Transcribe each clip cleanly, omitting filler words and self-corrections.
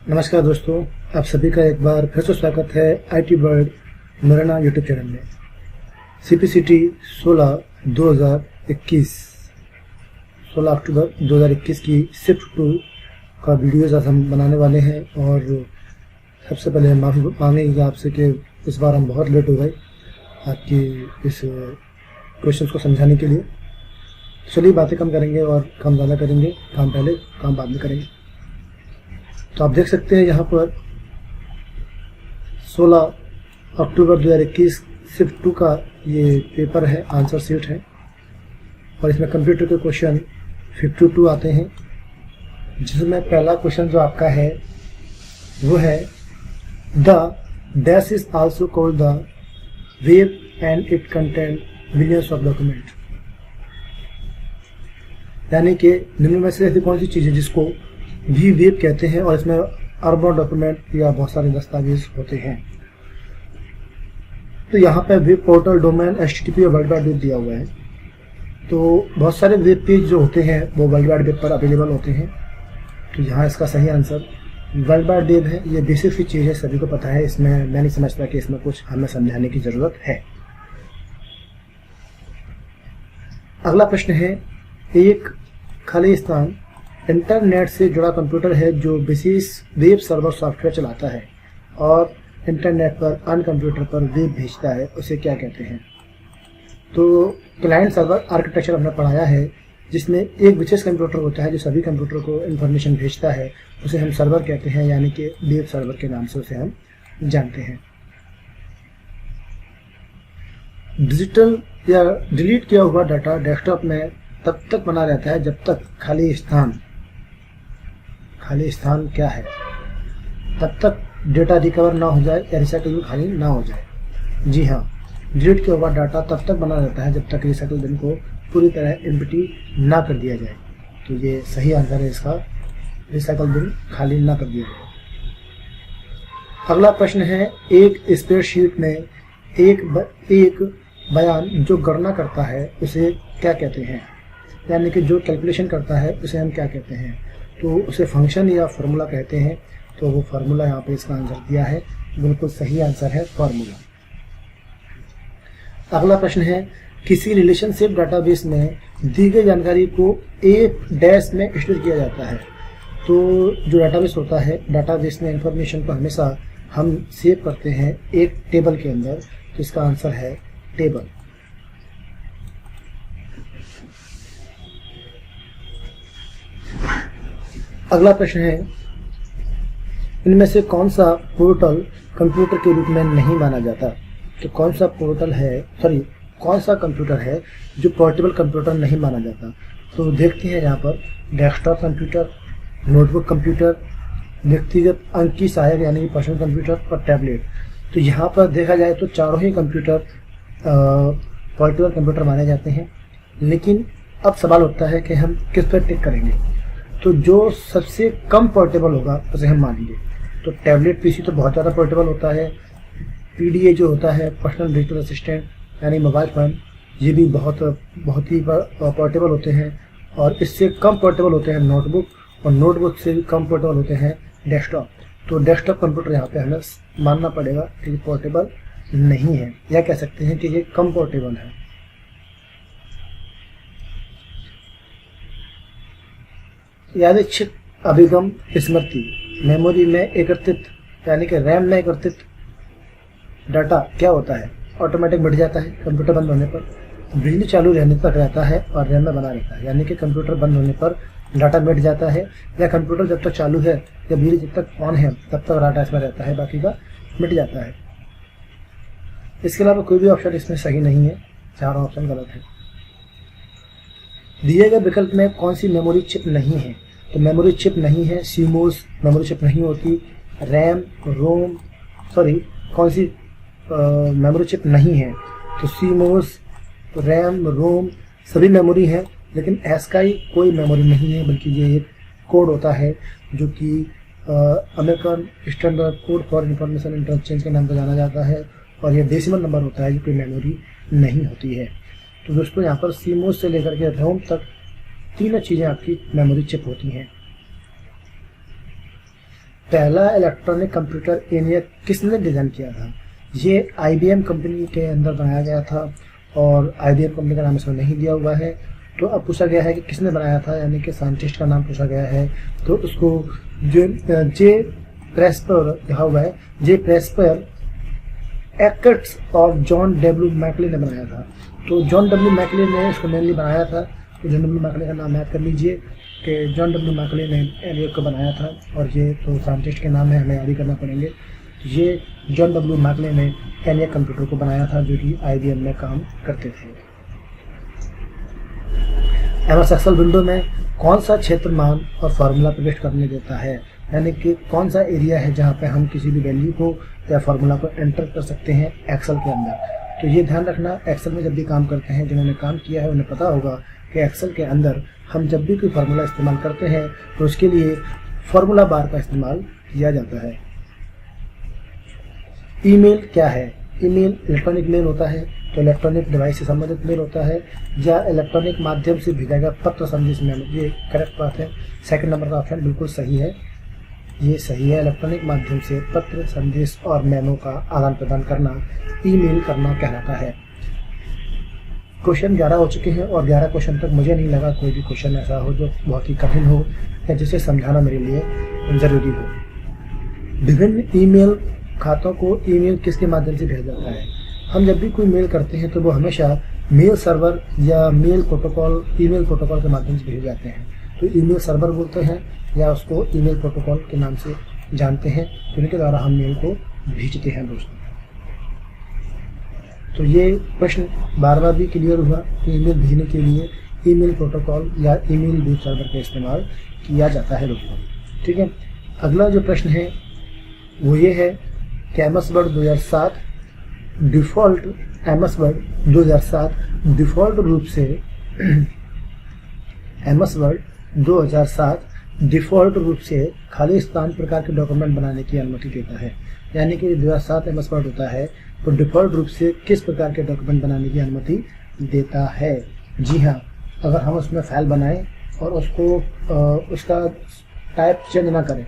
नमस्कार दोस्तों, आप सभी का एक बार फिर से स्वागत है IT world Morena YouTube channel में। CPCT 16 अक्टूबर 2021 की शिफ्ट 2 का वीडियोज आज हम बनाने वाले हैं। और सबसे पहले हम माफ़ी मांगेंगे आपसे कि इस बार हम बहुत लेट हो गए आपकी इस क्वेश्चन को समझाने के लिए। चलिए बातें कम करेंगे और काम ज़्यादा करेंगे, काम पहले काम बाद में करेंगे। तो आप देख सकते हैं यहाँ पर 16 अक्टूबर 2021 शिफ्ट 2 का ये पेपर है, आंसर शीट है। और इसमें कंप्यूटर के क्वेश्चन 52 आते हैं, जिसमें पहला क्वेश्चन जो आपका है वो है the dash is also called the web and it content millions of document. यानी कि निम्न में से ऐसी कौन सी चीज़ है जिसको भी वेब कहते हैं और इसमें अरबों डॉक्यूमेंट या बहुत सारे दस्तावेज होते हैं। तो यहाँ पे वेब पोर्टल, डोमेन, HTTP और वर्ल्ड वाइड वेब दिया हुआ है। तो बहुत सारे वेब पेज जो होते हैं वो वर्ल्ड वाइड वेब पर अवेलेबल होते हैं। तो यहाँ इसका सही आंसर वर्ल्ड वाइड वेब है। ये बेसिक सी चीज़ है, सभी को पता है। इसमें मैं नहीं समझता कि इसमें कुछ हमें समझाने की ज़रूरत है। अगला प्रश्न है, एक खाली स्थान इंटरनेट से जुड़ा कंप्यूटर है जो विशेष वेब सर्वर सॉफ्टवेयर चलाता है और इंटरनेट पर अन्य कंप्यूटर पर वेब भेजता है, उसे क्या कहते हैं? तो क्लाइंट सर्वर आर्किटेक्चर हमने पढ़ाया है, जिसमें एक विशेष कंप्यूटर होता है जो सभी कंप्यूटर को इंफॉर्मेशन भेजता है, उसे हम सर्वर कहते हैं, यानी कि वेब सर्वर के नाम से उसे हम जानते हैं। डिजिटल या डिलीट किया हुआ डाटा डेस्कटॉप में तब तक बना रहता है जब तक खाली स्थान क्या है? तब तक डेटा रिकवर ना हो जाए या रिसाइकल खाली ना हो जाए। जी हाँ, डिलीट किया हुआ डाटा तब तक बना रहता है जब तक रिसाइकल बिन को पूरी तरह एम्प्टी ना कर दिया जाए। तो ये सही आंसर है इसका, रिसाइकल बिन खाली ना कर दिया जाए। अगला प्रश्न है, एक स्प्रेडशीट में एक बयान जो गणना करता है उसे क्या कहते हैं? यानी कि जो कैलकुलेशन करता है उसे हम क्या कहते हैं? तो उसे फंक्शन या फार्मूला कहते हैं। तो वो फार्मूला यहाँ पे इसका आंसर दिया है, बिल्कुल सही आंसर है फार्मूला। अगला प्रश्न है, किसी रिलेशनशिप डाटाबेस में दी गई जानकारी को एक डैश में स्टोर किया जाता है। तो जो डाटाबेस होता है, डाटाबेस में इंफॉर्मेशन को हमेशा हम सेव करते हैं एक टेबल के अंदर। तो इसका आंसर है टेबल। अगला प्रश्न है, इनमें से कौन सा पोर्टल कंप्यूटर के रूप में नहीं माना जाता? तो कौन सा कंप्यूटर है जो पोर्टेबल कंप्यूटर नहीं माना जाता? तो देखते हैं यहाँ पर डेस्कटॉप कंप्यूटर, नोटबुक कंप्यूटर, व्यक्तिगत अंक की सहायक यानी पर्सनल कंप्यूटर और टैबलेट। तो यहाँ पर देखा जाए तो चारों ही कंप्यूटर पोर्टेबल कंप्यूटर माने जाते हैं। लेकिन अब सवाल उठता है कि हम किस पर टिक करेंगे? तो जो सबसे कम पोर्टेबल होगा उसे हम मानेंगे। तो टैबलेट PC तो बहुत ज़्यादा पोर्टेबल होता है। PDA जो होता है, पर्सनल डिजिटल असिस्टेंट यानी मोबाइल फ़ोन, ये भी बहुत ही पोर्टेबल होते हैं। और इससे कम पोर्टेबल होते हैं नोटबुक, और नोटबुक से भी कम पोर्टेबल होते हैं डेस्कटॉप। तो डेस्कटॉप कंप्यूटर यहाँ पे हमें मानना पड़ेगा कि ये पोर्टेबल नहीं है, या कह सकते हैं कि ये कम पोर्टेबल है। यादृच्छिक अभिगम स्मृति मेमोरी में एकत्रित यानी कि रैम में एकत्रित डाटा क्या होता है? ऑटोमेटिक मिट जाता है कंप्यूटर बंद होने पर। बिजली चालू रहने तक रहता है और रैम में बना रहता है, यानी कि कंप्यूटर बंद होने पर डाटा मिट जाता है, या कंप्यूटर जब तक चालू है या बिजली जब तक ऑन है तब तक डाटा इसमें रहता है, बाकी का मिट जाता है। इसके अलावा कोई भी ऑप्शन इसमें सही नहीं है, चारों ऑप्शन गलत है। दिए गए विकल्प में कौन सी मेमोरी चिप नहीं है? तो मेमोरी चिप नहीं है, CMOS मेमोरी चिप नहीं होती। रैम, रोम, कौन सी मेमोरी चिप नहीं है? तो CMOS, रैम, रोम सभी मेमोरी है, लेकिन ASCII कोई मेमोरी नहीं है, बल्कि ये एक कोड होता है जो कि American standard code for information interchange के नाम पर जाना जाता है। और ये डेसिमल नंबर होता है, जो कोई मेमोरी नहीं होती है। तो दोस्तों यहाँ पर CMOS से लेकर के रोम तक तीनों चीज़ें आपकी मेमोरी चिप होती हैं। पहला इलेक्ट्रॉनिक कंप्यूटर ENIAC किसने डिज़ाइन किया था? ये IBM कंपनी के अंदर बनाया गया था और IBM कंपनी का नाम इसमें नहीं दिया हुआ है। तो अब पूछा गया है कि किसने बनाया था, यानी कि साइंटिस्ट का नाम पूछा गया है। तो उसको जे प्रेस्पर लिखा हुआ है, जे प्रेस्पर एक्ट्स और जॉन डब्ल्यू मैकले ने बनाया था। तो जॉन डब्ल्यू मैकले ने इसको मेनली बनाया था। तो जॉन डब्ल्यू मैकले का नाम याद कर लीजिए कि जॉन डब्ल्यू मैकले ने ENIAC को बनाया था, और ये तो साइंटिस्ट के नाम है, हमें याद ही करना पड़ेंगे। ये जॉन डब्ल्यू मैकले ने ENIAC कंप्यूटर को बनाया था, जो कि IBM में काम करते थे। MS एक्सेल विंडो में कौन सा क्षेत्र मान और फार्मूला प्रविष्ट करने देता है, यानी कि कौन सा एरिया है जहाँ पे हम किसी भी वैल्यू को या फार्मूला को एंटर कर सकते हैं एक्सेल के अंदर। तो ये ध्यान रखना, एक्सेल में जब भी काम करते हैं, जिन्होंने काम किया है उन्हें पता होगा कि एक्सेल के अंदर हम जब भी कोई फार्मूला इस्तेमाल करते हैं तो उसके लिए फार्मूला बार का इस्तेमाल किया जाता है। ईमेल क्या है? ईमेल इलेक्ट्रॉनिक मेल होता है, तो इलेक्ट्रॉनिक डिवाइस से संबंधित मेल होता है या इलेक्ट्रॉनिक माध्यम से भेजा गया पत्र संदेश मेल। ये करेक्ट बात है, सेकंड नंबर का ऑप्शन बिल्कुल सही है, ये सही है। इलेक्ट्रॉनिक माध्यम से पत्र संदेश और मेमो का आदान प्रदान करना ईमेल करना कहलाता है। क्वेश्चन 11 हो चुके हैं और 11 क्वेश्चन तक मुझे नहीं लगा कोई भी क्वेश्चन ऐसा हो जो बहुत ही कठिन हो या जिसे समझाना मेरे लिए ज़रूरी हो। विभिन्न ईमेल खातों को ईमेल किसके माध्यम से भेजा जाता है? हम जब भी कोई मेल करते हैं तो वो हमेशा मेल सर्वर या मेल प्रोटोकॉल, ईमेल प्रोटोकॉल के माध्यम से भेजे जाते हैं। तो ईमेल सर्वर बोलते हैं या उसको ईमेल प्रोटोकॉल के नाम से जानते हैं, जिनके द्वारा हम मेल को भेजते हैं दोस्तों। तो ये प्रश्न बार बार भी क्लियर हुआ कि ईमेल भेजने के लिए ईमेल प्रोटोकॉल या ईमेल वेब सर्वर का इस्तेमाल किया जाता है दोस्तों। ठीक है, अगला जो प्रश्न है वो ये है कि MS word 2007 default MS word 2007 default रूप से MS वर्ड 2007 डिफ़ॉल्ट रूप से खाली स्थान प्रकार के डॉक्यूमेंट बनाने की अनुमति देता है। यानी कि 2007 MS वर्ड होता है तो डिफ़ॉल्ट रूप से किस प्रकार के डॉक्यूमेंट बनाने की अनुमति देता है? जी हाँ, अगर हम उसमें फाइल बनाएं और उसको उसका टाइप चेंज ना करें,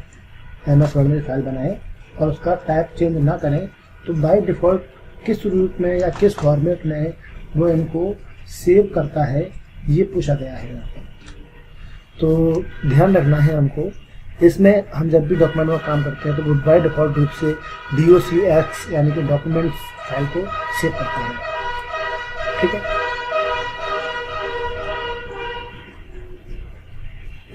MS वर्ड में फाइल बनाएं और उसका टाइप चेंज ना करें, तो बाय डिफ़ॉल्ट किस रूप में या किस फॉर्मेट में वो इनको सेव करता है, ये पूछा गया है यहाँ पर। तो ध्यान रखना है हमको, इसमें हम जब भी डॉक्यूमेंट में काम करते हैं तो वो बाय डिफ़ॉल्ट रूप से DOCX यानी कि डॉक्यूमेंट्स फाइल को सेव करता है। ठीक है,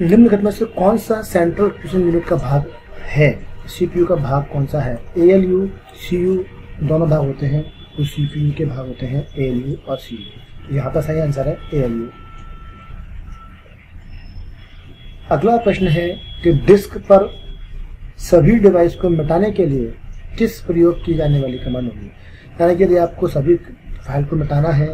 निम्नलिखित में से कौन सा सेंट्रल प्रोसेसिंग यूनिट का भाग है? CPU का भाग कौन सा है? ALU, CU दोनों भाग होते हैं, तो CPU के भाग होते हैं ALU और CU। यहाँ पर सही आंसर है ALU। अगला प्रश्न है कि डिस्क पर सभी डिवाइस को मिटाने के लिए किस प्रयोग की जाने वाली कमांड होगी? यानी कि यदि आपको सभी फाइल को मिटाना है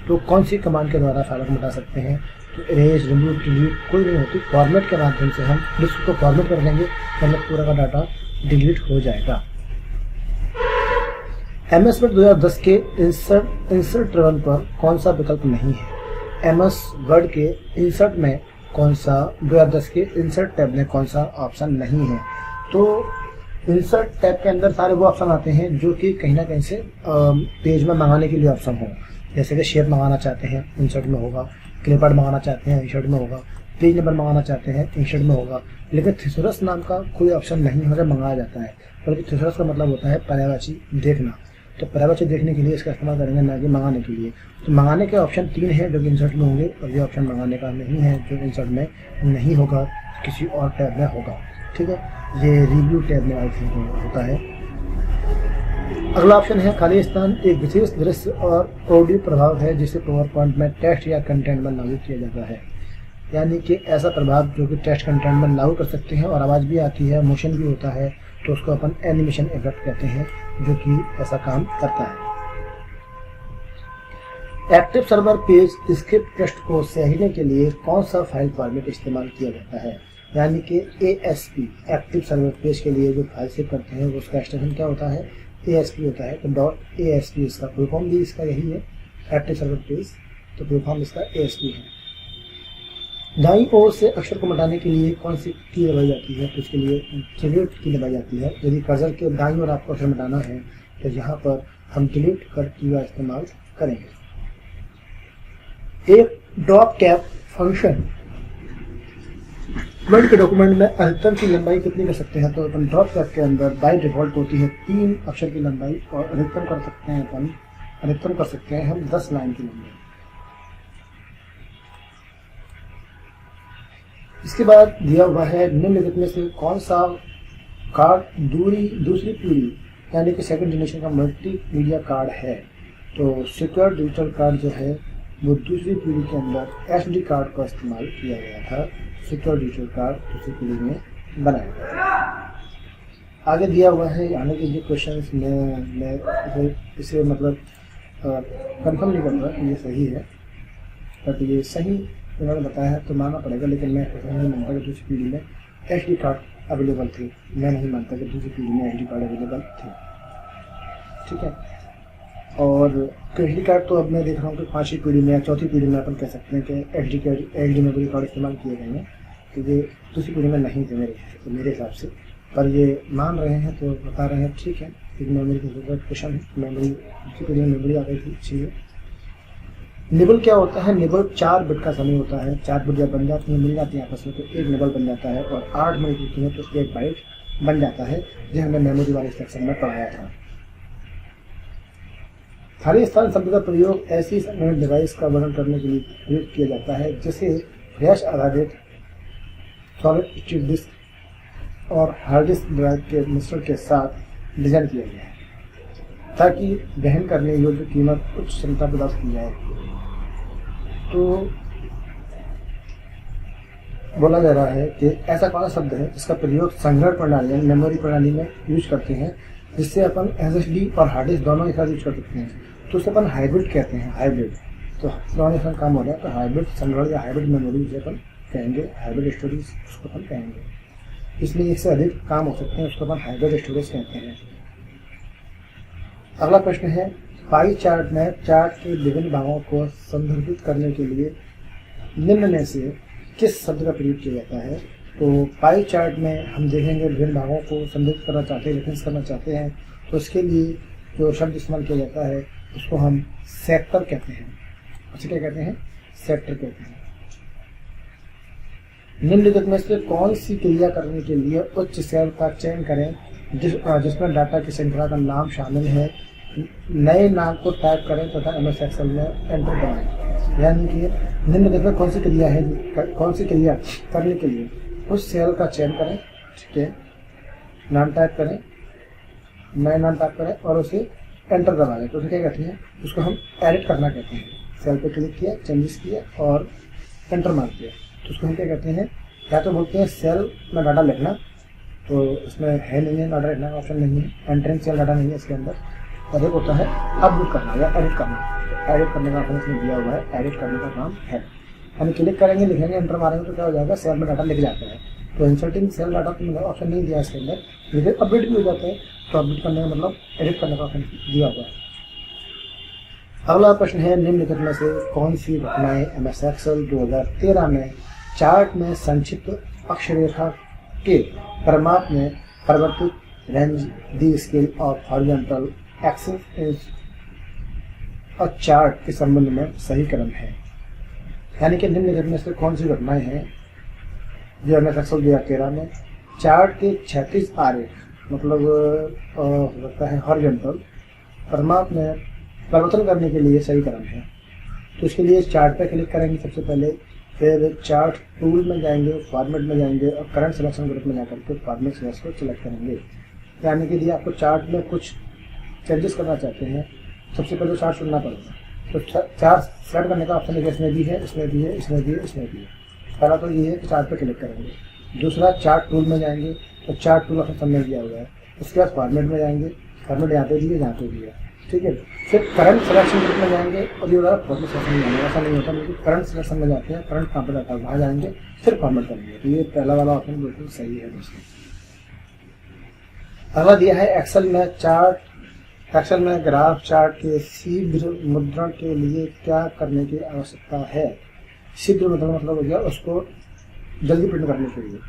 तो कौन सी कमांड के द्वारा फाइल को मिटा सकते हैं? तो इरेज, रिमूव, डिलीट कोई नहीं होती, फॉर्मेट के माध्यम से हम डिस्क को फॉर्मेट कर देंगे, मतलब पूरा का डाटा डिलीट हो जाएगा। MS वर्ड 2010 के इंसर्ट रन पर कौन सा विकल्प नहीं है? MS वर्ड के इंसर्ट में कौन सा, 2010 के इंसर्ट टैब में कौन सा ऑप्शन नहीं है? तो इंसर्ट टैब के अंदर सारे वो ऑप्शन आते हैं जो कि कहीं ना कहीं से पेज में मंगाने के लिए ऑप्शन हो। जैसे कि शेप मंगाना चाहते हैं, इंसर्ट में होगा, क्लिपआउट मंगाना चाहते हैं, इंसर्ट में होगा, पेज नंबर मंगाना चाहते हैं, इंसर्ट में होगा। लेकिन थिसोरस नाम का कोई ऑप्शन नहीं है, मंगाया जाता है, बल्कि थिसोरस का मतलब होता है पर्यायवाची देखना। तो पर्यायवाची देखने के लिए इसका इस्तेमाल करेंगे, ना कि मंगाने के लिए। तो मंगाने के ऑप्शन 3 हैं जो कि इंसर्ट में होंगे, और ये ऑप्शन मंगाने का नहीं है जो इंसर्ट में नहीं होगा, किसी और टैब में होगा। ठीक है, ये रिव्यू टैब में आई थिंक होता है। अगला ऑप्शन है खाली स्थान एक विशेष दृश्य और ऑडियो प्रभाव है जिसे पावर पॉइंट में टेक्स्ट या कंटेंट में लागू किया जाता है। यानी कि ऐसा प्रभाव जो कि टेक्स्ट कंटेंट में लागू कर सकते हैं और आवाज़ भी आती है, मोशन भी होता है, तो उसको अपन एनिमेशन इफेक्ट कहते हैं, जो कि ऐसा काम करता है। Active server page script text को सहेजने के लिए कौन सा फाइल फॉर्मेट इस्तेमाल किया जाता है? यानी कि ASP एक्टिव सर्वर पेज के लिए जो फाइल सेव करते हैं वो उसका एक्सटेंशन क्या होता है? ASP होता है। तो .ASP इसका फुल फॉर्म भी इसका यही है, एक्टिव सर्वर पेज, तो फुल फॉर्म इसका ASP है। दाईं ओर से अक्षर को मिटाने के लिए कौन सी की दबाई जाती है? तो इसके लिए डिलीट की दबाई जाती है। यदि कर्सर के दाईं ओर आपको अक्षर मिटाना है तो यहाँ पर हम डिलीट कर की का इस्तेमाल करेंगे। एक ड्रॉप कैप फंक्शन वर्ड के डॉक्यूमेंट में अधिकतम की लंबाई कितनी कर सकते हैं? तो अपन ड्रॉप कैप के अंदर बाय डिफॉल्ट होती है 3 अक्षर की लंबाई और अधिकतम कर सकते हैं हम 10 लाइन की लंबाई। इसके बाद दिया हुआ है निम्नलिखित में से कौन सा कार्ड दूसरी पीढ़ी यानी कि सेकंड जनरेशन का मल्टीमीडिया कार्ड है? तो सिक्योर डिजिटल कार्ड जो है वो दूसरी पीढ़ी के अंदर एसडी कार्ड का इस्तेमाल किया गया था। सिक्योर डिजिटल कार्ड दूसरी पीढ़ी में बनाया गया। आगे दिया हुआ है, आने के जो क्वेश्चन मैं इसे मतलब कंफर्म नहीं कर रहा कि ये सही है, बट ये सही उन्होंने बताया है तो मानना पड़ेगा, लेकिन मैं नहीं मानता कि दूसरी पीढ़ी में एसडी कार्ड अवेलेबल थी। मैं नहीं मानता कि दूसरी पीढ़ी में एसडी कार्ड अवेलेबल थे। ठीक है, और एसडी कार्ड तो अब मैं देख रहा हूँ कि 5वीं पीढ़ी में या 4थी पीढ़ी में अपन कह सकते हैं कि एसडी मेमोरी कार्ड इस्तेमाल किए गए हैं, क्योंकि दूसरी पीढ़ी में नहीं थे मेरे हिसाब से, पर ये मान रहे हैं तो बता रहे हैं। ठीक है, एक मेमोरी की जरूरत क्वेश्चन है, मेमोरी दूसरी पीढ़ी में मेमोरी आ गई थी। इसलिए निबल क्या होता है? निबल 4 बिट का समय होता है। 4 बिट जब बन जाती है, मिल जाती है आपस में, तो एक निबल बन जाता है, और 8 मिनट लिखी है तो 1 बाइट बन जाता है, जो हमने मेमोरी वाले सेक्शन में पढ़ाया था। खाली स्थान शब्द का प्रयोग ऐसी संगणक डिवाइस का वर्णन करने के लिए प्रयोग किया जाता है जिसे फ्लैश आधारित सॉलिड स्टेट डिस्क और हार्ड डिस्क ड्राइव के मिश्रण के साथ डिजाइन किया गया है, ताकि वहन करने योग्य कीमत उच्च क्षमता प्रदान की जाए। तो बोला जा रहा है कि ऐसा कौन सा शब्द है जिसका प्रयोग संग्रहण प्रणाली यानी मेमोरी प्रणाली में यूज करते हैं, जिससे अपन एसएसडी और हार्ड डिस्क दोनों एक साथ यूज कर सकते हैं, तो उसे अपन हाइब्रिड कहते हैं। हाइब्रिड तो दोनों एक काम हो रहा है, तो हाइब्रिड संग्रहण या हाइब्रिड मेमोरी जिसे अपन कहेंगे, हाइब्रिड स्टोरेज उसको अपन कहेंगे। इसमें एक से अधिक काम हो सकते हैं, उसको अपन हाइब्रिड स्टोरेज कहते हैं। अगला प्रश्न है, पाई चार्ट में चार्ट के विभिन्न भागों को संदर्भित करने के लिए निम्न में से किस शब्द का प्रयोग किया जाता है? तो पाई चार्ट में हम देखेंगे विभिन्न भागों को संदर्भित करना चाहते हैं, रेफरेंस करना चाहते हैं, तो इसके लिए जो शब्द इस्तेमाल किया जाता है उसको हम सेक्टर कहते हैं। उसे क्या कहते हैं? सेक्टर कहते हैं। निम्नलिखित में से कौन सी क्रिया करने के लिए उच्च सेल का चयन करें जिसमें डाटा की श्रृंखला का नाम शामिल है? नए नाम को टाइप करें तथा एमएस एक्सेल में एंटर दबाएं। यानी कि निम्नलिखित में कौन सी क्रिया है, कौन सी क्रिया करने के लिए उस सेल का चयन करें, ठीक है, नाम टाइप करें, नए नाम टाइप करें और उसे एंटर दबा दें, तो उसे क्या कहते हैं? उसको हम एडिट करना कहते हैं। सेल पे क्लिक किया, चेंजेस किया और एंटर मार दिया, तो उसको हम क्या कहते हैं? या तो बोलते हैं सेल में डाटा लिखना, तो इसमें है नहीं है, डाटा लिखना का ऑप्शन नहीं है, एंट्रेंस सेल डाटा नहीं है इसके अंदर। अधिक होता है अपडेट करना या एडिट करना, तो एडिट करने का ऑप्शन इसमें दिया हुआ है, एडिट करने का काम है। हम क्लिक करेंगे, लिखेंगे, एंटर मारेंगे तो क्या हो जाएगा? सेल में डाटा लिख जाता है। तो इंसर्टिंग सेल डाटा तो ऑप्शन नहीं दिया इसके अंदर, लेकिन अपडेट भी हो जाता है, तो अपडेट करने का मतलब एडिट करने का ऑप्शन दिया हुआ है। अगला प्रश्न है, निम्नलिखित में से कौन सी घटनाएं एमएस एक्सेल 2013 में चार्ट में संक्षिप्त अक्षरेखा के परिमाप में परिवर्तित range the scale of horizontal axis और चार्ट के संबंध में सही क्रम है? यानी कि निम्नलिखित में से कौन सी घटनाएं हैं जो एमएस एक्सेल 2013 में चार्ट के क्षैतिज आरेख मतलब हो सकता है हॉरिजॉन्टल परिमाप में परिवर्तन करने के लिए सही क्रम है? तो इसके लिए चार्ट पर क्लिक करेंगे सबसे पहले, फिर चार्ट टूल में जाएंगे, फॉर्मेट में जाएंगे और करंट सिलेक्शन ग्रुप में जाकर के फॉर्मेट सिलेक्ट को सिलेक्ट करेंगे। यानी कि यदि आपको चार्ट में कुछ चेंजेस करना चाहते हैं, सबसे पहले चार्ट चुनना पड़ेगा। तो चार्ट सेलेक्ट करने का ऑप्शन है, इसमें भी है, इसमें भी है, इसमें भी है, इसमें भी है। पहला तो ये है कि चार्ट पर क्लिक करेंगे। दूसरा, चार्ट टूल में जाएंगे, तो चार्ट टूल ऑप्शन सबमिट दिया हुआ है। उसके बाद फॉर्मेट में जाएंगे, फॉर्मेट यहाँ पे भी है, यहाँ पे भी है, ठीक है। फिर करंट सिलेक्शन ग्रुप में जाएंगे और ये वाला फॉर्मेट सिलेक्शन में जाएंगे। ऐसा नहीं होता, लेकिन करंट सिलेक्शन में जाते हैं, करंट कहाँ पर जाता है वहाँ जाएंगे, फिर फॉर्मेट करेंगे। तो ये पहला वाला ऑप्शन बिल्कुल सही है दोस्तों। अगला दिया है, एक्सेल में ग्राफ चार्ट के शीघ्र मुद्रण के लिए क्या करने की आवश्यकता है? शीघ्र मतलब हो गया उसको जल्दी प्रिंट करने के लिए।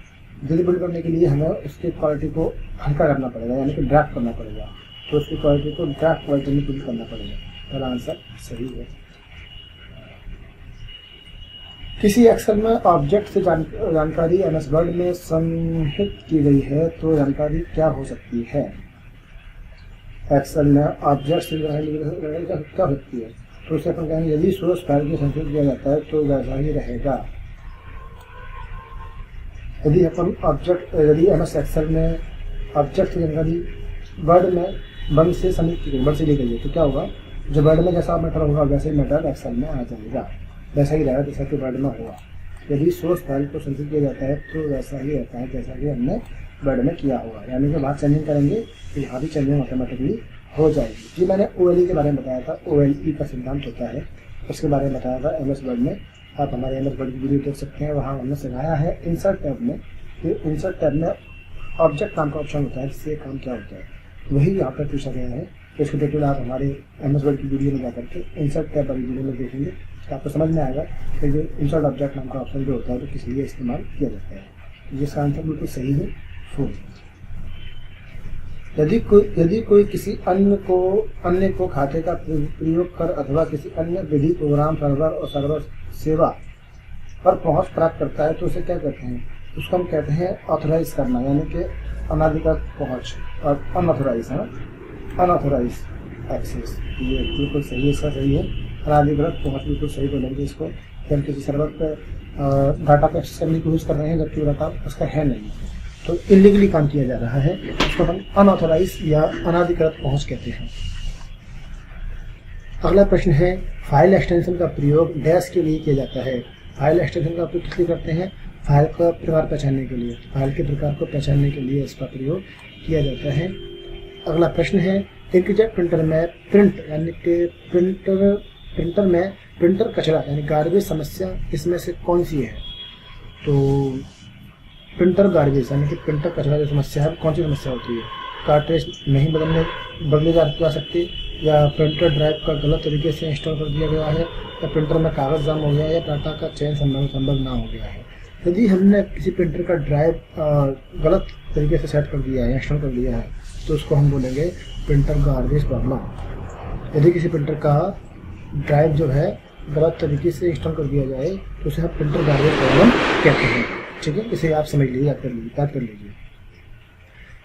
जल्दी प्रिंट करने के लिए हमें उसकी क्वालिटी को हल्का करना पड़ेगा, यानी कि ड्राफ्ट करना पड़ेगा। तो उसकी क्वालिटी को ड्राफ्ट क्वालिटी में प्रिंट करना पड़ेगा। मेरा आंसर सही है। किसी एक्सेल में ऑब्जेक्ट से जानकारी एमएस वर्ड में संग्रहित की गई है तो जानकारी क्या हो सकती है? एक्सेल में ऑब्जेक्ट से जानकारी क्या होती है? तो उसे अपन कहेंगे यदि सोर्स फाइल को संचित किया जाता है तो वैसा ही रहेगा। यदि एमएस एक्सेल में ऑब्जेक्ट की जानकारी वर्ड से संचित की गई, वर्ड से ली गई है तो क्या होगा? जो वर्ड में जैसा मैटर होगा वैसे ही मैटर एक्सेल में आ जाएगा, वैसा ही रहेगा जैसा कि वर्ड में होगा। यदि सोर्स फाइल को संचित किया जाता है तो वैसा ही रहता है जैसा कि हमने वर्ड में किया होगा, यानी कि वहाँ चेंजिंग करेंगे तो यहाँ भी चेंजिंग ऑटोमेटिकली हो जाएगी। जी मैंने OLE के बारे में बताया था, OLE का सिद्धांत होता है, उसके बारे में बताया था एमएस वर्ड में। आप हमारे एमएस वर्ड की वीडियो देख सकते हैं, वहाँ हमने सिखाया है इंसर्ट टैब में। इंसर्ट टैब में ऑब्जेक्ट नाम का ऑप्शन होता है, जिससे काम क्या होता है वही यहाँ पर पूछा गया है। तो इसको डिटेल आप हमारे एमएस वर्ड की वीडियो में जाकर के इंसर्ट टैब वाली वीडियो में देखेंगे तो आपको समझ में आएगा कि जो इंसर्ट ऑब्जेक्ट नाम का ऑप्शन जो होता है तो किस लिए इस्तेमाल किया जाता है। जिसका आंसर बिल्कुल सही है, फुल। यदि कोई किसी अन्य को खाते का प्रयोग कर अथवा किसी अन्य विधि प्रोग्राम सर्वर और सर्वर सेवा पर पहुंच प्राप्त करता है तो उसे क्या कहते हैं? उसको हम कहते हैं ऑथराइज करना, यानी कि अनाधिकृत पहुंच और अनऑथराइज एक्सेस। ये बिल्कुल सही है, इसका सही है। अनाधिकृत पहुंच बिल्कुल सही बोलेंगे इसको। हम किसी सर्वर पर डाटा को एक्सेस करने की कोशिश कर रहे हैं जबकि डाटा उसका है नहीं, तो इलीगली काम किया जा रहा है, उसको हम अनऑथराइज या अनाधिकृत पहुंच कहते हैं। अगला प्रश्न है, फाइल एक्सटेंशन का प्रयोग डैश के लिए किया जाता है। फाइल एक्सटेंशन का प्रयोग किस लिए करते हैं? फाइल का प्रकार पहचानने के लिए, फाइल के प्रकार को पहचानने के लिए इसका प्रयोग किया जाता है। अगला प्रश्न है, इंकजेट प्रिंटर में प्रिंट यानी कि प्रिंटर में प्रिंटर कचरा यानी गार्बेज समस्या इसमें से कौन सी है? तो प्रिंटर गार्बेज यानी कि प्रिंटर कचरा जो समस्या है कौन सी समस्या होती है? कार्ट्रिज नहीं बदले जा सकती, या प्रिंटर ड्राइव का गलत तरीके से इंस्टॉल कर दिया गया है, या प्रिंटर में कागज जाम हो गया है, या डाटा का चयन संभव ना हो गया है। यदि हमने किसी प्रिंटर का ड्राइव गलत तरीके से सेट कर दिया है, इंस्टॉल कर दिया है, तो उसको हम बोलेंगे प्रिंटर गार्बेज प्रॉब्लम। यदि किसी प्रिंटर का ड्राइव जो है गलत तरीके से इंस्टॉल कर दिया जाए तो उसे हम प्रिंटर गार्बेज प्रॉब्लम कहते हैं। ठीक है, इसे आप समझ लीजिए, याद कर लीजिए।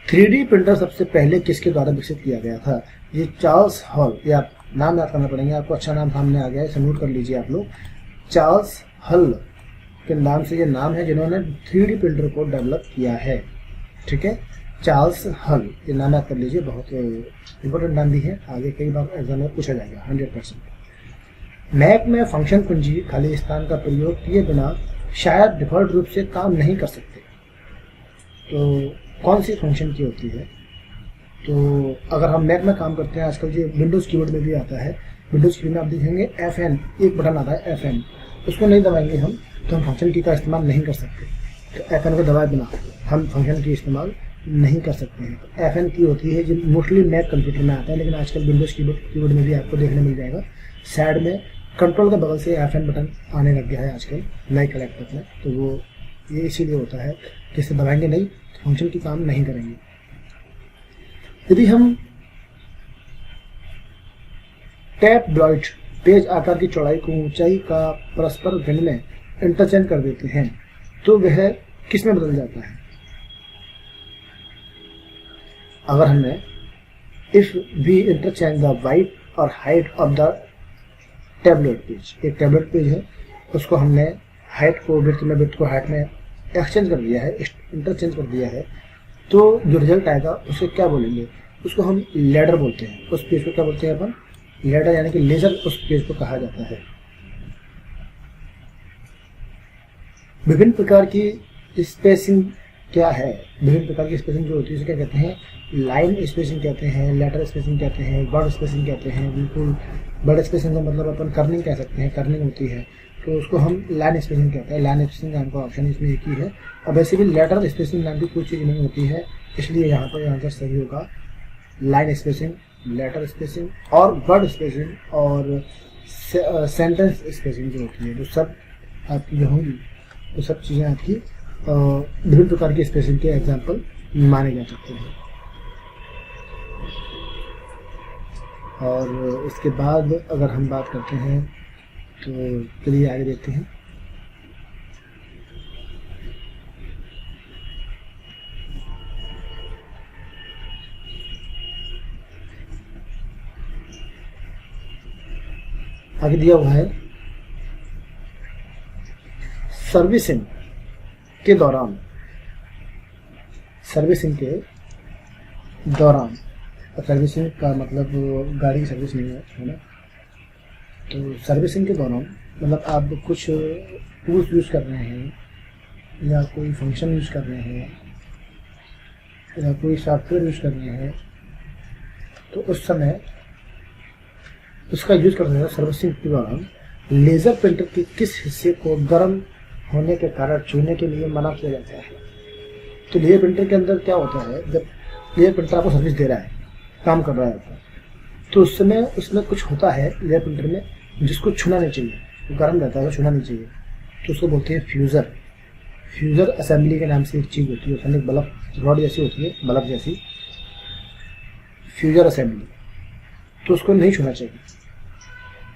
3D प्रिंटर सबसे पहले किसके द्वारा विकसित किया गया था? ये चार्ल्स हॉल, ये आप नाम याद करना पड़ेंगे आपको, अच्छा नाम सामने आ गया है, इसे नोट कर लीजिए आप लोग। चार्ल्स हॉल के नाम से ये नाम है जिन्होंने 3D प्रिंटर को डेवलप किया है। ठीक है, चार्ल्स हॉल, ये नाम याद कर लीजिए, बहुत इंपॉर्टेंट नाम भी है, आगे कई बार एग्जाम में पूछा जाएगा 100%। मैक में फंक्शन कुंजी खाली स्थान का प्रयोग किए बिना शायद डिफ़ॉल्ट रूप से काम नहीं कर सकते, तो कौन सी फंक्शन की होती है? तो अगर हम मैक में काम करते हैं, आजकल ये विंडोज़ कीबोर्ड में भी आता है, विंडोज़ कीबोर्ड में आप देखेंगे FN एक बटन आता है FN, उसको नहीं दबाएंगे हम तो हम फंक्शन की का इस्तेमाल नहीं कर सकते। तो FN को दबाए बिना हम फंक्शन की इस्तेमाल नहीं कर सकते हैं। तो FN की होती है जो मोस्टली मैक कंप्यूटर में आता है, लेकिन आजकल विंडोज़ कीबोर्ड में भी आपको देखने मिल जाएगा। साइड में कंट्रोल के बगल से FN बटन आने लग गया है आजकल नए लैपटॉप में, तो वो ये इसीलिए होता है कि इसे दबाएंगे नहीं तो फंक्शन की काम नहीं करेंगे। यदि हम टैब्लॉइड पेज आकार की चौड़ाई को ऊंचाई का परस्पर विनिमय इंटरचेंज कर देते हैं तो वह किस में बदल जाता है? अगर हमने if we interchange the wide और height of the tablet page, एक टैबलेट पेज है, उसको हमने हाइट को विड्थ को हाइट में एक्सचेंज कर दिया है, इंटरचेंज कर दिया है, तो जो रिजल्ट आएगा उसे क्या बोलेंगे? उसको हम लैडर बोलते हैं। उस पेज को क्या बोलते हैं अपन? लैडर, यानी कि लेजर उस पेज को कहा जाता है। विभिन्न प्रकार की स्पेसिंग क्या है? विभिन्न प्रकार की स्पेसिंग जो होती है उसे क्या कहते हैं? लाइन स्पेसिंग कहते हैं, लेटर स्पेसिंग कहते हैं, वर्ड स्पेसिंग कहते हैं। बिल्कुल वर्ड स्पेसिंग का मतलब अपन कर्निंग कह सकते हैं, कर्निंग होती है तो उसको हम लाइन स्पेसिंग कहते हैं। लाइन स्पेसिंग नाम का ऑप्शन इसमें एक ही है। अब वैसे भी लेटर स्पेसिंग नाम की कोई चीज़ नहीं होती है, इसलिए यहाँ पर आंसर सही होगा लाइन स्पेसिंग, लेटर स्पेसिंग और वर्ड स्पेसिंग और सेंटेंस स्पेसिंग जो होती है, जो सब आपकी जो होंगी वो सब चीज़ें आपकी विभिन्न प्रकार के स्पेसिंग के एग्जाम्पल माने जा सकते हैं। और इसके बाद अगर हम बात करते हैं तो चलिए आगे देखते हैं। आगे दिया हुआ है सर्विसिंग के दौरान, सर्विसिंग का मतलब गाड़ी की सर्विस नहीं है ना। तो सर्विसिंग के दौरान मतलब आप कुछ टूल्स यूज़ कर रहे हैं या कोई फंक्शन यूज़ कर रहे हैं या कोई सॉफ्टवेयर यूज़ कर रहे हैं, तो उस समय उसका यूज़ करते हैं। सर्विसिंग के दौरान लेज़र प्रिंटर के किस हिस्से को गर्म होने के कारण छूने के लिए मना किया जाता है। तो लेज़र प्रिंटर के अंदर क्या होता है, जब लेज़र प्रिंटर आपको सर्विस दे रहा है, काम कर रहा है आपका, तो उस समय उसमें कुछ होता है लेज़र प्रिंटर में जिसको छूना नहीं चाहिए, वो गर्म रहता है, छूना नहीं चाहिए। तो उसको बोलते हैं फ्यूज़र। फ्यूज़र असेंबली के नाम से एक चीज़ होती है, उसमें एक बल्ब रॉड जैसी होती है, बल्ब जैसी, फ्यूज़र असेंबली। तो उसको नहीं छूना चाहिए,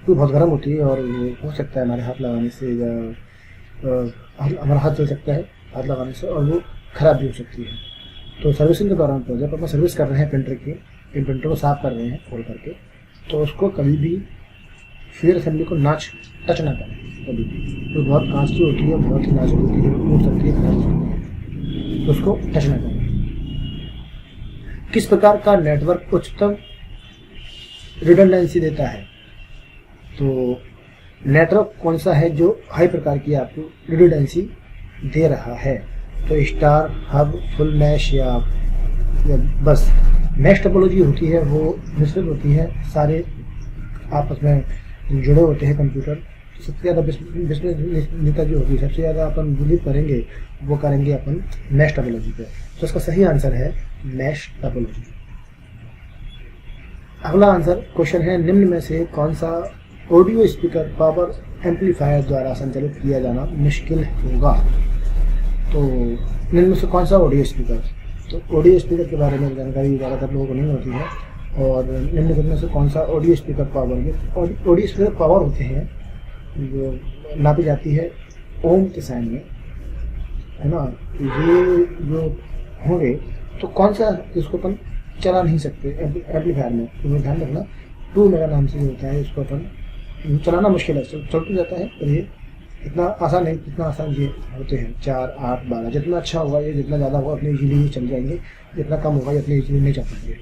वो बहुत गर्म होती है और वो हो सकता है हमारे हाथ लगाने से या हमारा हाथ जल सकता है हाथ लगाने से, और वो ख़राब भी हो सकती है। तो सर्विसिंग के दौरान तो जब हम सर्विस कर रहे हैं प्रिंटर की, प्रिंटर को साफ कर रहे हैं खोल करके, तो उसको कभी भी फ्यूज़र असेंबली को टच ना करें कभी भी। तो बहुत कांच की होती है, बहुत ही नाजुक होती है, टूट सकती है, खराब हो सकती है, तो उसको टच ना करें। किस प्रकार का नेटवर्क उच्चतम रिडंडेंसी देता है। तो नेटवर्क कौन सा है जो हाई प्रकार की आपको रिडंडेंसी दे रहा है। तो स्टार, हब, फुल मैश या बस मैश टोपोलॉजी होती है, वो मिश्रित होती है, सारे आपस में जुड़े होते हैं कंप्यूटर। सबसे ज़्यादा विश्वसनीयता जो होगी, सबसे ज़्यादा अपन बिलीव करेंगे वो करेंगे अपन मैश टोपोलॉजी पे। तो इसका सही आंसर है मैश टोपोलॉजी। अगला आंसर क्वेश्चन है, निम्न में से कौन सा ऑडियो स्पीकर पावर एम्पलीफायर द्वारा संचालित किया जाना मुश्किल होगा। तो निम्न में से कौन सा ऑडियो स्पीकर, तो ऑडियो स्पीकर के बारे में जानकारी ज़्यादातर लोगों को नहीं होती है। और निम्न में से कौन सा audio speaker power, audio speaker power होते हैं जो नापी जाती है ओम के साइन में, है ना। ये जो होंगे तो कौन सा इसको अपन चला नहीं सकते एम्पलीफायर में, तो ध्यान रखना 2 मेगा नाम से जो होता है इसको अपन चलाना मुश्किल है। चल तो जाता है पर ये इतना आसान नहीं, कितना आसान ये होते हैं 4, 8, 12। जितना अच्छा होगा ये, जितना ज़्यादा होगा उतने इजीली चल जाएंगे, जितना कम होगा उतने इजीली नहीं चल पाएंगे।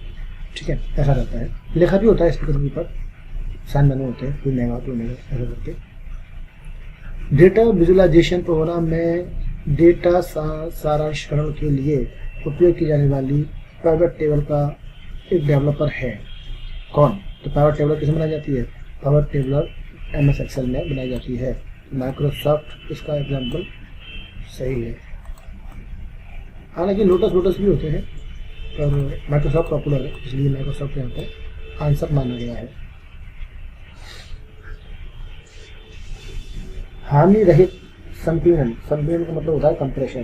ठीक है, ऐसा रहता है। लिखा भी होता है स्पीकर के ऊपर, साइन बने होते हैं 2 मेगा 2 मेगा ऐसा करके। डेटा विजुअलाइजेशन प्रोग्राम में डेटा सारांशकरण के लिए उपयोग की जाने वाली पाइवट टेबल का एक डेवलपर है कौन। तो पाइवट टेबल किसमें बनाई जाती है, पाइवट टेबल MS एक्सेल में बनाई जाती है। माइक्रोसॉफ्ट इसका एग्जाम्पल सही है। हालांकि लोटस भी होते हैं पर माइक्रोसॉफ्ट पॉपुलर है, इसलिए माइक्रोसॉफ्ट यहाँ पर आंसर माना गया है। हानि रहित संपीड़न, संपीड़न का मतलब होता है कंप्रेशन।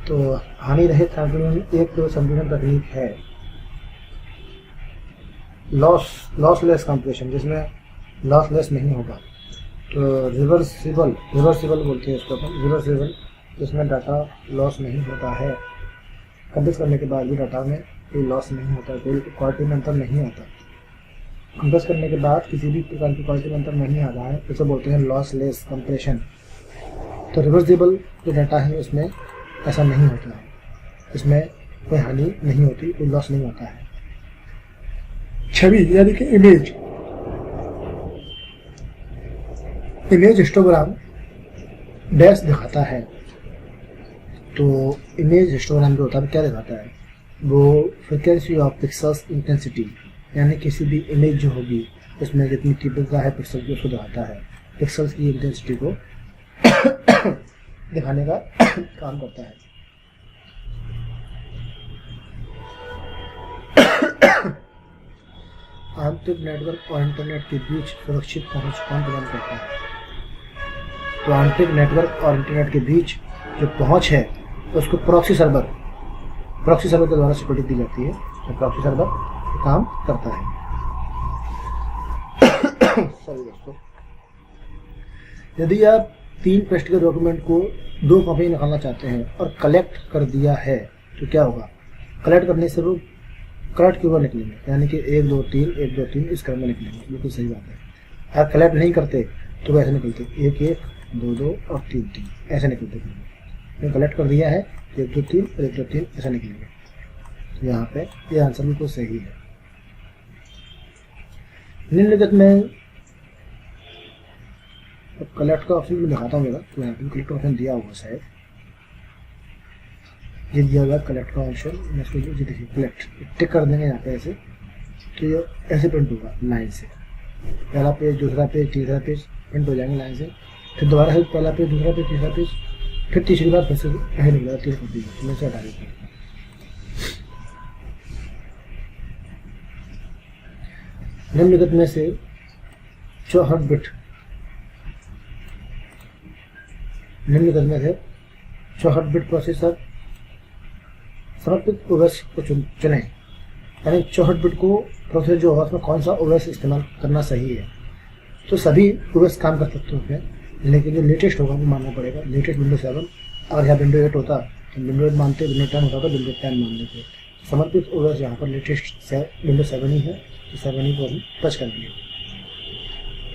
तो हानि रहित संपीड़न एक संपीड़न तकनीक है। लॉसलेस कंप्रेशन, जिसमें लॉसलेस नहीं होगा। तो रिवर्सिबल बोलते हैं इसको अपन, रिवर्सिबल, जिसमें डाटा लॉस नहीं होता है। कंप्रेस करने के बाद भी डाटा में कोई लॉस नहीं होता, कोई क्वालिटी में अंतर नहीं आता। कंप्रेस करने के बाद किसी भी प्रकार की क्वालिटी में अंतर नहीं आता है, इसे बोलते हैं लॉसलेस कंप्रेशन। तो रिवर्सिबल जो डाटा है उसमें ऐसा नहीं होता है, इसमें कोई हानि नहीं होती, कोई लॉस नहीं होता है। छवि यानी कि इमेज हिस्टोग्राम डैश दिखाता है। तो इमेज हिस्टोग्राम जो होता है क्या दिखाता है, वो फ्रिक्वेंसी ऑफ पिक्सल्स इंटेंसिटी, यानी किसी भी इमेज जो होगी उसमें जितनी तीव्रता है पिक्सल की उसको दिखाता है। पिक्सल्स की इंटेंसिटी को दिखाने का काम करता है। आंतरिक नेटवर्क और इंटरनेट के बीच सुरक्षित पहुंच कौन प्रदान करता है। तो आंतरिक नेटवर्क और इंटरनेट के बीच जो पहुंच है उसको प्रॉक्सी सर्वर के द्वारा सिक्योरिटी दी जाती है। तो प्रॉक्सी सर्वर काम करता है। सॉरी दोस्तों, यदि आप 3 पृष्ठ के डॉक्यूमेंट को 2 कॉपी निकालना चाहते हैं और कलेक्ट कर दिया है तो क्या होगा? कलेक्ट करने से वो कलेक्ट क्यों निकलेंगे, यानी कि 1 2 3 1 2 3 इस क्रम में निकलेंगे। बिल्कुल सही बात है। अगर कलेक्ट नहीं करते तो वैसे निकलते 1 1 2 2 और 3 3 ऐसे निकलते। कलेक्ट कर दिया है 1 2 3 और 1 2 3 ऐसा निकलेंगे। तो यहाँ पे ये आंसर बिल्कुल सही है। निम्नलिखित में अब कलेक्ट का ऑप्शन मैं दिखाता हूँ मेरा, तो यहाँ पे कलेक्ट ऑप्शन दिया हुआ शायद, ये दिया हुआ कलेक्ट का ऑप्शन। मैं इसको देखिए कलेक्ट टिक कर देंगे यहाँ पे ऐसे, तो ये ऐसे प्रिंट होगा लाइन से। पहला पेज, दूसरा पेज, तीसरा पेज प्रिंट हो जाएंगे लाइन से। फिर दोबारा से पहला पेज, दूसरा पेज, तीसरा पेज, फिर तीसरी बार फिर से ऐसे निकलेगा 3 कॉपी में से हटा देते हैं। निम्नलिखित में से 64 बिट प्रोसेसर समर्पित ओएस को चुनें, यानी 64 बिट को प्रोसेसर जो होगा उसमें कौन सा ओएस इस्तेमाल करना सही है। तो सभी ओएस काम कर सकते हैं, लेकिन जो लेटेस्ट होगा वो मानना पड़ेगा। लेटेस्ट विंडो 7, अगर यहाँ विंडो 8 होता तो विंडो 8 मानते, विंडो 10 होता तो विंडो 10 मान लेते। समर्पित ओएस यहाँ पर लेटेस्ट विंडो 7 ही है, तो 7 ही को हम टच करेंगे।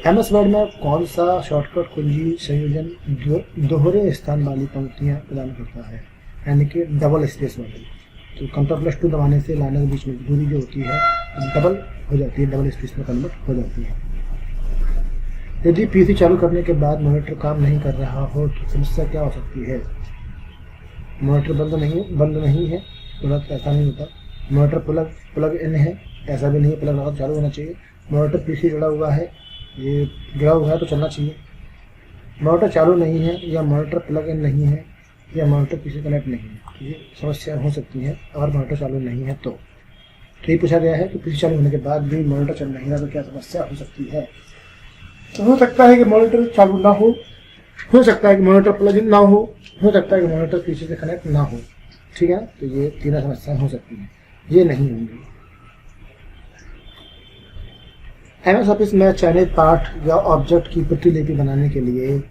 MS वर्ड में कौन सा शॉर्टकट कुंजी संयोजन दोहरे स्थान वाली पंक्तियाँ प्रदान करता है, यानी कि डबल स्पेस वाली। तो Ctrl+2 दबाने से लाइनों के बीच में दूरी जो होती है डबल हो जाती है, डबल स्पेस में कन्वर्ट हो जाती है। यदि PC चालू करने के बाद मॉनिटर काम नहीं कर रहा हो तो समस्या क्या हो सकती है? मॉनिटर बंद नहीं है, तुरंत ऐसा नहीं होता। मॉनिटर प्लग इन है, ऐसा भी नहीं है, प्लग लगा चालू होना चाहिए। मॉनिटर PC जुड़ा हुआ है, ये जुड़ा हुआ है तो चलना चाहिए। मॉनिटर चालू नहीं है, या मॉनिटर प्लग इन नहीं है, या मॉनिटर PC कनेक्ट नहीं है, ये समस्या हो सकती है अगर मॉनिटर चालू नहीं है। तो ये पूछा गया है कि PC चालू होने के बाद भी मॉनिटर चल नहीं रहा तो क्या समस्या हो सकती है। तो हो सकता है कि मॉनिटर चालू ना हो सकता है कि मॉनिटर प्लग इन ना हो सकता है कि मॉनिटर PC से कनेक्ट ना हो। ठीक है, तो ये तीनों समस्याएं हो सकती हैं, ये नहीं होंगी। MS ऑफिस में चयनित पाठ या ऑब्जेक्ट की प्रतिलिपि बनाने के लिए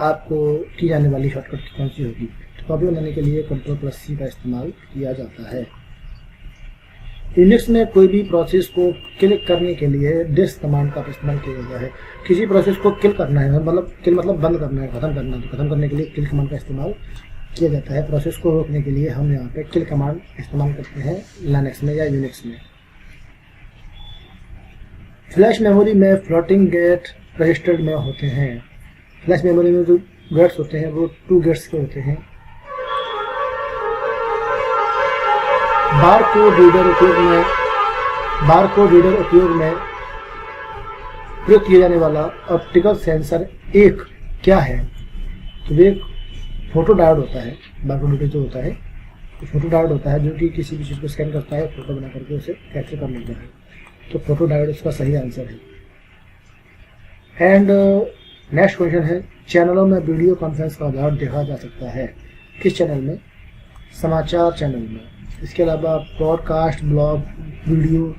आपको की जाने वाली शॉर्टकट कौन सी होगी? तो कॉपी बनाने के लिए Ctrl+C का इस्तेमाल किया जाता है। यूनिक्स में कोई भी प्रोसेस को किल करने के लिए डिस्क कमांड का इस्तेमाल किया जाता है। किसी प्रोसेस को किल करना है, मतलब किल मतलब बंद करना है, खत्म करना है, तो खत्म करने के लिए किल कमांड का इस्तेमाल किया जाता है। प्रोसेस को रोकने के लिए हम यहाँ पे किल कमांड इस्तेमाल करते हैं लिनक्स में या यूनिक्स में। फ्लैश मेमोरी में फ्लोटिंग गेट रजिस्टर्ड में होते हैं। फ्लैश मेमोरी में जो गेट्स होते हैं वो 2 गेट्स के होते हैं। बारकोड रीडर उपयोग में प्रयोग किया जाने वाला ऑप्टिकल सेंसर एक क्या है? तो वे एक फोटो डायोड होता है। बारकोड रीडर जो होता है फोटो डायोड होता है, जो कि किसी भी चीज़ को स्कैन करता है, फोटो बना करके उसे कैप्चर कर लेता है। तो फोटो डायोड इसका सही आंसर है। एंड नेक्स्ट क्वेश्चन है, चैनलों में वीडियो कॉन्फ्रेंस का आधार देखा जा सकता है। किस चैनल में? समाचार चैनल में। इसके अलावा पॉडकास्ट, ब्लॉग, वीडियो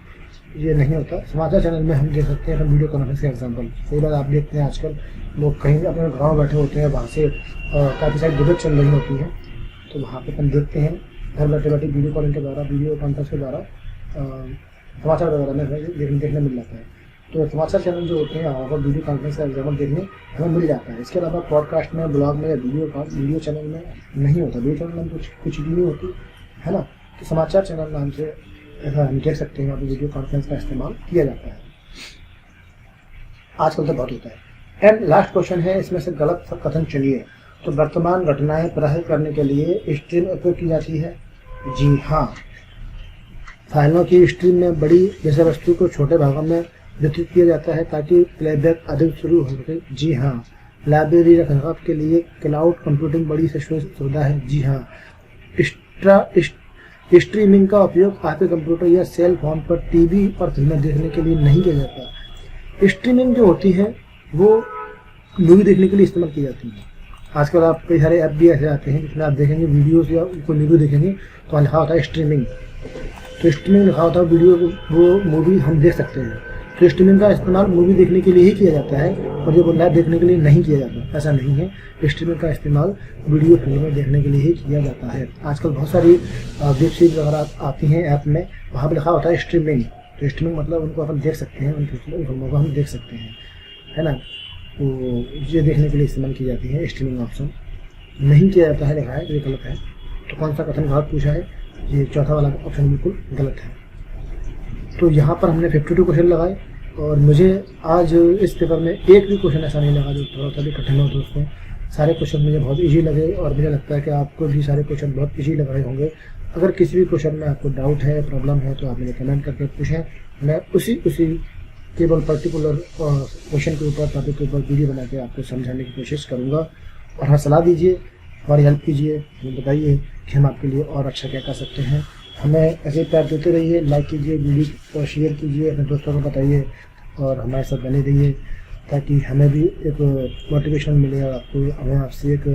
ये नहीं होता। समाचार चैनल में हम देख सकते हैं वीडियो कॉन्फ्रेंस का एग्जाम्पल। कई बार आप देखते हैं आजकल लोग कहीं अपने गाँव बैठे होते हैं, वहाँ से काफ़ी सारी डिबेट चल रही होती है, तो वहाँ पे हम देखते हैं घर बैठे बैठे वीडियो कॉलिंग के द्वारा, वीडियो कॉन्फ्रेंस के द्वारा समाचार वगैरह में देखने मिल जाता है। तो समाचार चैनल जो होते हैं वहाँ पर वीडियो कॉन्फ्रेंस का एग्जाम्पल देखने हमें मिल जाता है। इसके अलावा पॉडकास्ट में, ब्लॉग में या वीडियो चैनल में नहीं होता। वीडियो चैनल में कुछ भी नहीं होती है ना। तो समाचार चैनल नाम से ऐसा हम देख सकते हैं, वहाँ पर वीडियो कॉन्फ्रेंस का इस्तेमाल किया जाता है। आजकल तो बहुत होता है। एंड लास्ट क्वेश्चन है, इसमें से गलत कथन चुनिए। तो वर्तमान घटनाएं प्रसारित करने के लिए स्ट्रीम उपयोग की जाती है। जी हाँ, फाइलों की स्ट्रीम में बड़ी विषय वस्तु को छोटे भागों में वितरित किया जाता है ताकि प्लेबैक अधिक शुरू हो सके। जी हाँ, लाइब्रेरी रखरखाव के लिए क्लाउड कंप्यूटिंग बड़ी सुविधा है। जी हाँ, स्ट्रीमिंग का उपयोग आपके कंप्यूटर या सेल फोन पर टीवी और फिल्में देखने के लिए नहीं किया जाता। स्ट्रीमिंग जो होती है वो मूवी देखने के लिए इस्तेमाल की जाती है। आजकल आप कई सारे ऐप भी ऐसे आते हैं जिसमें आप देखेंगे वीडियोस या कोई वीडियो देखेंगे तो वहाँ लिखा होता है स्ट्रीमिंग। तो स्ट्रीमिंग लिखा होता है वीडियो, वो मूवी हम देख सकते हैं। तो स्ट्रीमिंग का इस्तेमाल मूवी देखने के लिए ही किया जाता है और ये लाइव देखने के लिए नहीं किया जाता, ऐसा नहीं है। स्ट्रीमिंग का इस्तेमाल वीडियो फिल्में देखने के लिए ही किया जाता है। आजकल बहुत सारी वेब सीरीज वगैरह आती हैं ऐप में, वहाँ पर लिखा होता है स्ट्रीमिंग। तो स्ट्रीमिंग मतलब उनको अपन देख सकते हैं, उन फिल्मों को हम देख सकते हैं, है ना। तो ये देखने के लिए इस्तेमाल की जाती है स्ट्रीमिंग ऑप्शन। नहीं किया जाता है लिखा है, ये गलत है। तो कौन सा कथन गलत पूछा है, ये चौथा वाला ऑप्शन बिल्कुल गलत है। तो यहाँ पर हमने 52 क्वेश्चन लगाए और मुझे आज इस पेपर में एक भी क्वेश्चन ऐसा नहीं लगा जो थोड़ा सा भी कठिन हो दोस्तों। सारे क्वेश्चन मुझे बहुत इजी लगे और मुझे लगता है कि आपको भी सारे क्वेश्चन बहुत इजी लग रहे होंगे। अगर किसी भी क्वेश्चन में आपको डाउट है, प्रॉब्लम है, तो आप मुझे कमेंट करके पूछें। मैं उसी केवल पर्टिकुलर क्वेश्चन के ऊपर, टॉपिक के ऊपर वीडियो बना के आपको समझाने की कोशिश करूँगा। और हाँ, सलाह दीजिए, हमारी हेल्प कीजिए, हमें बताइए कि हम आपके लिए और अच्छा क्या कर सकते हैं। हमें ऐसे प्यार देते रहिए, लाइक कीजिए, वीडियो को शेयर कीजिए, अपने दोस्तों को बताइए और हमारे साथ बने रहिए ताकि हमें भी एक मोटिवेशन मिले और हमें आपसे एक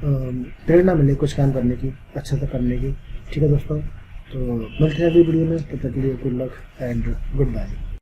प्रेरणा मिले कुछ काम करने की, अच्छा से करने की। ठीक है दोस्तों, तो मिलते हैं अगली वीडियो में। तब तक के लिए good luck and good bye.